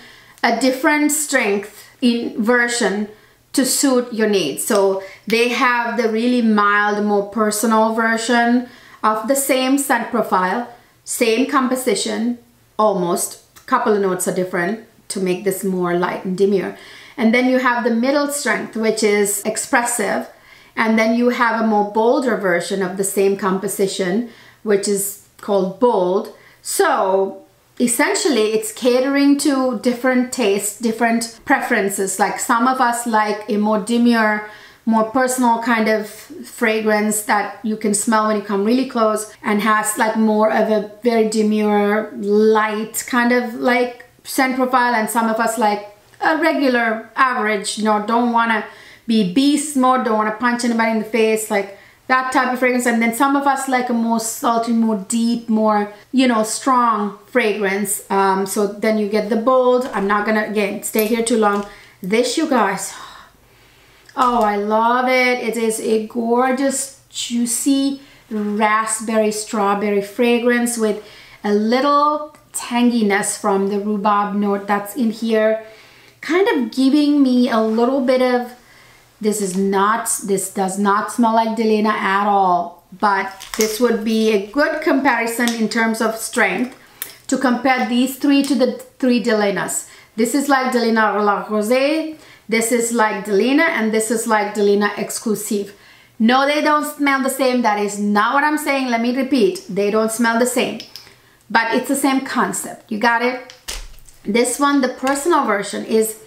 a different strength in version to suit your needs. So they have the really mild, more personal version of the same scent profile, same composition, almost. A couple of notes are different to make this more light and demure. And then you have the middle strength, which is expressive. And then you have a more bolder version of the same composition, which is called bold. So essentially it's catering to different tastes, different preferences. Like some of us like a more demure, more personal kind of fragrance that you can smell when you come really close, and has like more of a very demure, light kind of like scent profile. And some of us like a regular average, you know, don't want to be beast mode, don't want to punch anybody in the face, like that type of fragrance. And then some of us like a more salty, more deep, more, you know, strong fragrance. So then you get the bold. I'm not gonna, again, stay here too long. This, you guys, oh, I love it. It is a gorgeous, juicy raspberry strawberry fragrance with a little tanginess from the rhubarb note that's in here, kind of giving me a little bit of, this does not smell like Delina at all, but this would be a good comparison in terms of strength to compare these three to the three Delinas. This is like Delina La Rosée, this is like Delina, and this is like Delina Exclusive. No, they don't smell the same. That is not what I'm saying. Let me repeat. They don't smell the same, but it's the same concept. You got it? This one, the personal version, is,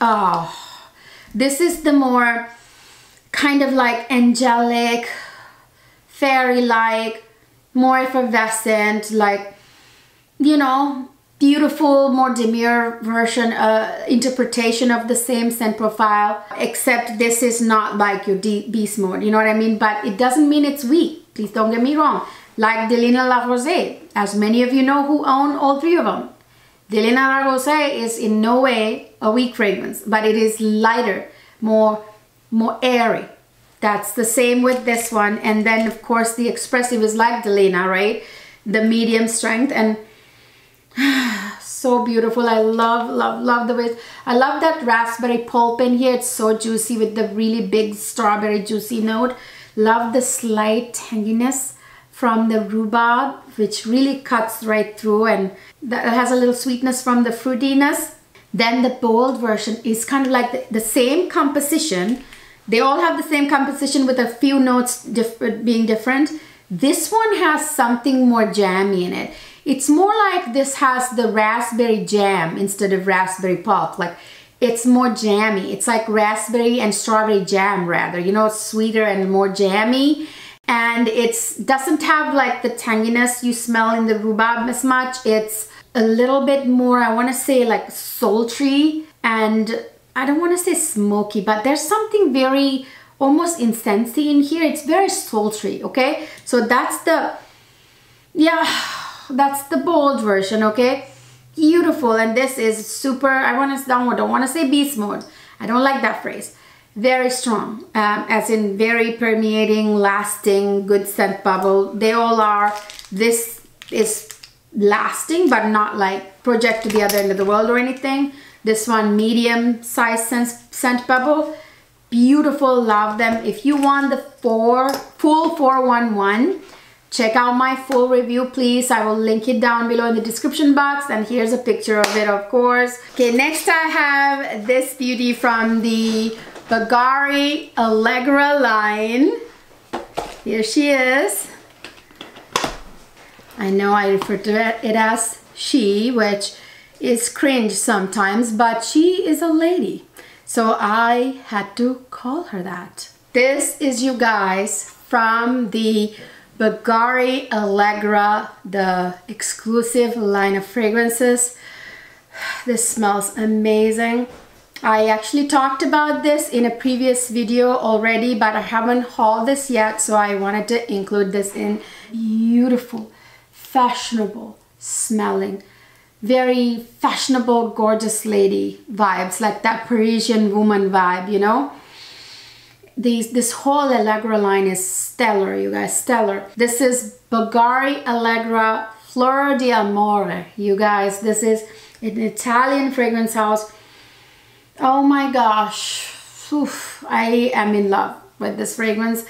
oh, this is the more kind of like angelic, fairy-like, more effervescent, like, you know, beautiful, more demure version, interpretation of the same scent profile, except this is not like your beast mode, you know what I mean? But it doesn't mean it's weak. Please don't get me wrong. Like Delina La Rosée, as many of you know who own all three of them. Delina La Rosée is in no way a weak fragrance, but it is lighter, more airy. That's the same with this one. And then of course the expressive is like Delina, right? The medium strength, and so beautiful. I love the way, I love that raspberry pulp in here. It's so juicy with the really big strawberry juicy note. Love the slight tanginess from the rhubarb, which really cuts right through, and that has a little sweetness from the fruitiness. Then the bold version is kind of like the same composition. They all have the same composition with a few notes being different. This one has something more jammy in it. It's more like this has the raspberry jam instead of raspberry pulp. Like it's more jammy. It's like raspberry and strawberry jam rather. You know, it's sweeter and more jammy. And it doesn't have like the tanginess you smell in the rhubarb as much. It's a little bit more, I want to say like sultry, and I don't want to say smoky, but there's something very almost incensey in here. It's very sultry, okay? So that's the, yeah, that's the bold version, okay? Beautiful. And this is super, don't want to say beast mode. I don't like that phrase. Very strong, as in very permeating, lasting, good scent bubble. They all are. This is lasting, but not like project to the other end of the world or anything. This one, medium size scent bubble. Beautiful, love them. If you want the full 411, check out my full review, please. I will link it down below in the description box, and here's a picture of it, of course. Okay, next I have this beauty from the Bvlgari Allegra line. Here she is. I know I refer to it as she, which is cringe sometimes, but she is a lady. So I had to call her that. This is, you guys, from the Bvlgari Allegra, the exclusive line of fragrances. This smells amazing. I actually talked about this in a previous video already, but I haven't hauled this yet, so I wanted to include this in. Beautiful, fashionable smelling, very fashionable, gorgeous lady vibes, like that Parisian woman vibe, you know. This whole Allegra line is stellar, you guys, stellar. This is Bvlgari Allegra Flor di Amore, you guys. This is an Italian fragrance house. Oh my gosh, oof, I am in love with this fragrance.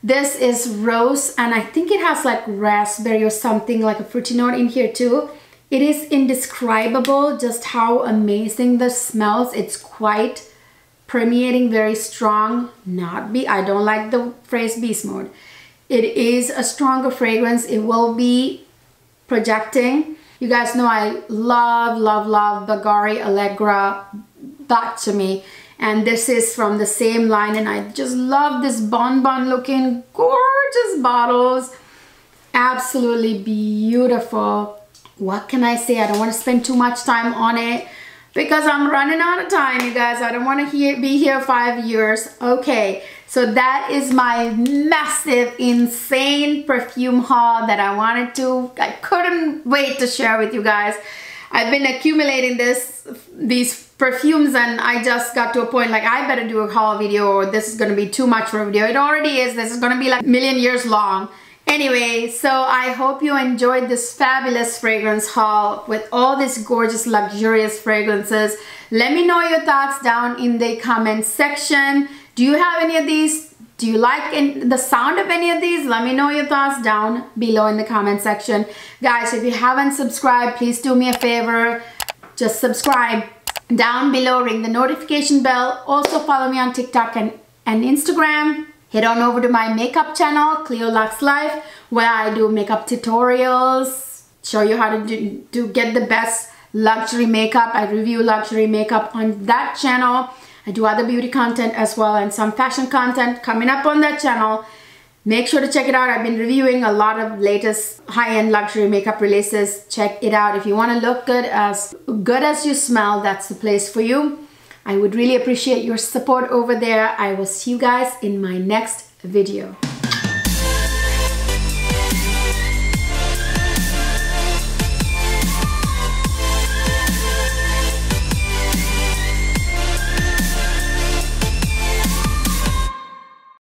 This is rose, and I think it has like raspberry or something, like a fruity note in here too. It is indescribable just how amazing this smells. It's quite permeating, very strong. I don't like the phrase beast mode. It is a stronger fragrance. It will be projecting. You guys know I love Bvlgari Allegra, that to me. And this is from the same line, and I just love this bonbon looking gorgeous bottles. Absolutely beautiful. What can I say? I don't want to spend too much time on it because I'm running out of time, you guys. I don't want to be here 5 years. Okay, so that is my massive, insane perfume haul that I couldn't wait to share with you guys. I've been accumulating these perfumes, and I just got to a point like I better do a haul video or this is going to be too much for a video. It already is. This is going to be like a million years long. Anyway, so I hope you enjoyed this fabulous fragrance haul with all these gorgeous, luxurious fragrances. Let me know your thoughts down in the comment section. Do you have any of these? Do you like the sound of any of these? Let me know your thoughts down below in the comment section. Guys, if you haven't subscribed, please do me a favor. Just subscribe down below, ring the notification bell. Also follow me on TikTok and Instagram. Head on over to my makeup channel, Cleo Luxe Life, where I do makeup tutorials, show you how to get the best luxury makeup. I review luxury makeup on that channel. I do other beauty content as well, and some fashion content coming up on that channel. Make sure to check it out. I've been reviewing a lot of latest high-end luxury makeup releases. Check it out. If you want to look good as you smell, that's the place for you. I would really appreciate your support over there. I will see you guys in my next video.